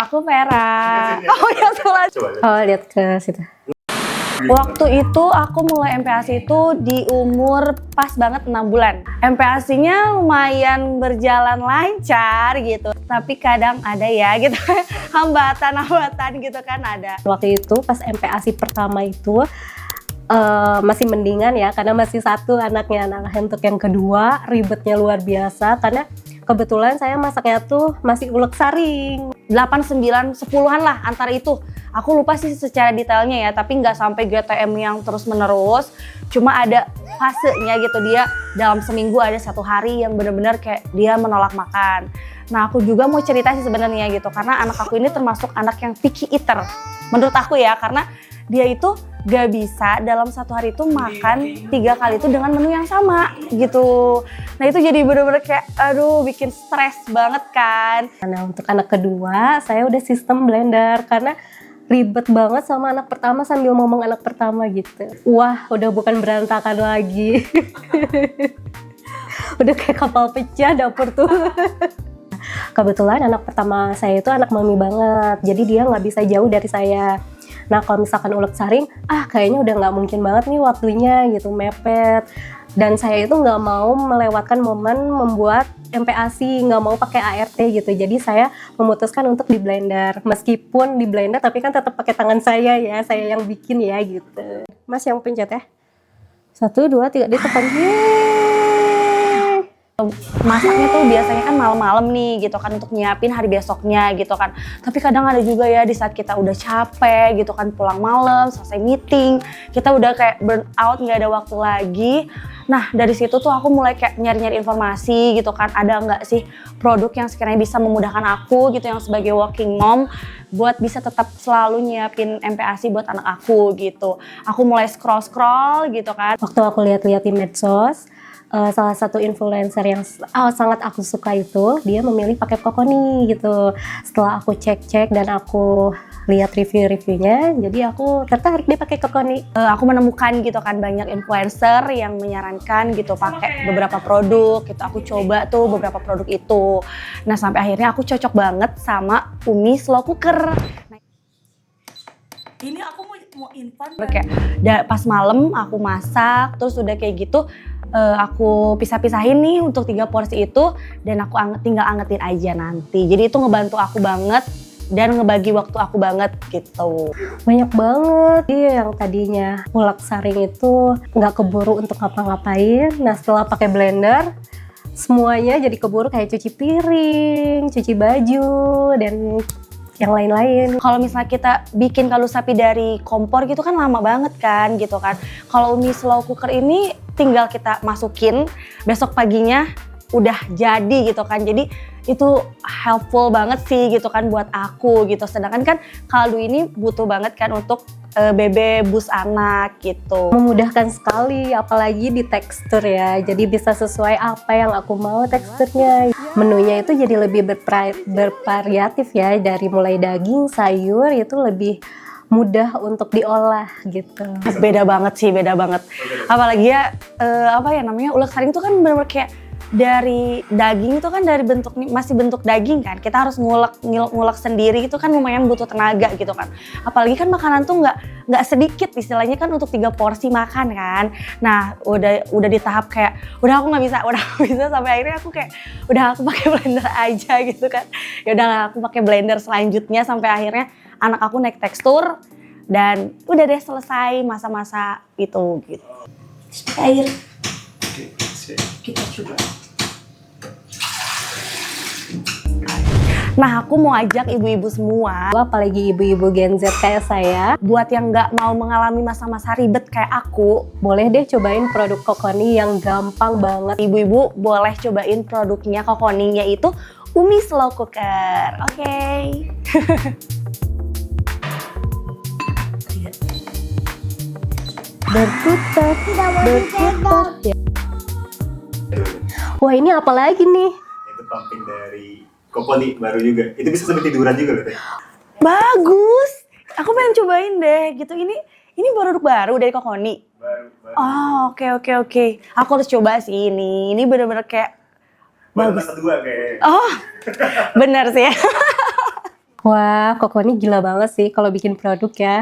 Aku Vera. Oh ya salah. Oh, lihat ke situ. Waktu itu aku mulai MPASI itu di umur pas banget 6 bulan. MPASI-nya lumayan berjalan lancar gitu. Tapi kadang ada ya gitu hambatan-hambatan gitu kan ada. Waktu itu pas MPASI pertama itu masih mendingan ya, karena masih satu anaknya. Nah, untuk yang kedua ribetnya luar biasa karena kebetulan saya masaknya tuh masih ulek saring. 8, 9, 10-an lah antara itu. Aku lupa sih secara detailnya ya, tapi nggak sampai GTM yang terus menerus. Cuma ada fasenya gitu, dia dalam seminggu ada 1 hari yang benar-benar kayak dia menolak makan. Nah aku juga mau cerita sih sebenarnya gitu, karena anak aku ini termasuk anak yang picky eater. Menurut aku ya, karena dia itu gak bisa dalam 1 hari itu makan 3 kali itu dengan menu yang sama gitu. Nah itu jadi bener-bener kayak aduh bikin stres banget kan. Nah, untuk anak kedua saya udah sistem blender karena ribet banget sama anak pertama sambil ngomong anak pertama gitu. Wah, udah bukan berantakan lagi. Udah kayak kapal pecah dapur tuh. Kebetulan anak pertama saya itu anak mami banget, jadi dia nggak bisa jauh dari saya. Nah kalau misalkan ulek saring, kayaknya udah nggak mungkin banget nih waktunya gitu, mepet. Dan saya itu nggak mau melewatkan momen membuat MPASI, nggak mau pakai ART gitu. Jadi saya memutuskan untuk di blender. Meskipun di blender tapi kan tetap pakai tangan saya ya, saya yang bikin ya gitu. Mas yang pencet ya. 1, 2, 3 ditekan. Masaknya tuh biasanya kan malam-malam nih gitu kan untuk nyiapin hari besoknya gitu kan. Tapi kadang ada juga ya di saat kita udah capek gitu kan, pulang malam, selesai meeting, kita udah kayak burn out, nggak ada waktu lagi. Nah dari situ tuh aku mulai kayak nyari-nyari informasi gitu kan, ada nggak sih produk yang sekiranya bisa memudahkan aku gitu yang sebagai working mom buat bisa tetap selalu nyiapin MPASI buat anak aku gitu. Aku mulai scroll-scroll gitu kan. Waktu aku lihat-lihat di medsos, salah satu influencer yang sangat aku suka itu dia memilih pakai Kokoni gitu. Setelah aku cek-cek dan aku lihat review-reviewnya, jadi aku tertarik dia pakai Kokoni. Aku menemukan gitu kan banyak influencer yang menyarankan gitu pakai beberapa produk gitu. Aku coba tuh beberapa produk itu. Nah sampai akhirnya aku cocok banget sama Umi Slow Cooker. Ini aku mau info kayak pas malam aku masak terus udah kayak gitu aku pisah-pisahin nih untuk 3 porsi itu dan aku tinggal angetin aja nanti. Jadi itu ngebantu aku banget dan ngebagi waktu aku banget gitu. Banyak banget dia yang tadinya ulek saring itu nggak keburu untuk ngapa-ngapain. Nah setelah pakai blender semuanya jadi keburu kayak cuci piring, cuci baju dan yang lain-lain. Kalau misalnya kita bikin kaldu sapi dari kompor gitu kan lama banget kan gitu kan. Kalau Umi Slow Cooker ini tinggal kita masukin, besok paginya udah jadi gitu kan. Jadi itu helpful banget sih gitu kan buat aku gitu. Sedangkan kan kaldu ini butuh banget kan untuk bebe bus anak gitu. Memudahkan sekali apalagi di tekstur ya. Jadi bisa sesuai apa yang aku mau teksturnya. Menunya itu jadi lebih bervariatif ya, dari mulai daging, sayur itu lebih mudah untuk diolah gitu. Beda banget sih, beda banget. Apalagi ya ulek saring itu kan bener-bener kayak dari daging itu kan dari bentuk masih bentuk daging kan, kita harus ngulek sendiri itu kan lumayan butuh tenaga gitu kan. Apalagi kan makanan tuh nggak sedikit istilahnya kan untuk 3 porsi makan kan. Nah udah di tahap kayak udah aku nggak bisa sampai akhirnya aku kayak udah aku pakai blender aja gitu kan. Ya udah aku pakai blender selanjutnya sampai akhirnya anak aku naik tekstur dan udah deh selesai masa-masa itu gitu. Air. Kita coba. Nah aku mau ajak ibu-ibu semua, apalagi ibu-ibu Gen Z kayak saya, buat yang nggak mau mengalami masa-masa ribet kayak aku, boleh deh cobain produk Kokoni yang gampang banget. Ibu-ibu boleh cobain produknya Kokoni, yaitu Umi Slow Cooker. Oke. Berputar. Ya. Wah ini apa lagi nih? Itu pumping dari Kokoni baru juga. Itu bisa sampai tiduran juga loh teh. Bagus. Aku pengen cobain deh gitu. Ini produk baru dari Kokoni. Baru. Oh oke. Aku harus coba sih ini. Ini bener-bener kayak baru bagus. kedua kayak. Oh bener sih. Wah, Koko ini gila banget sih kalau bikin produk ya.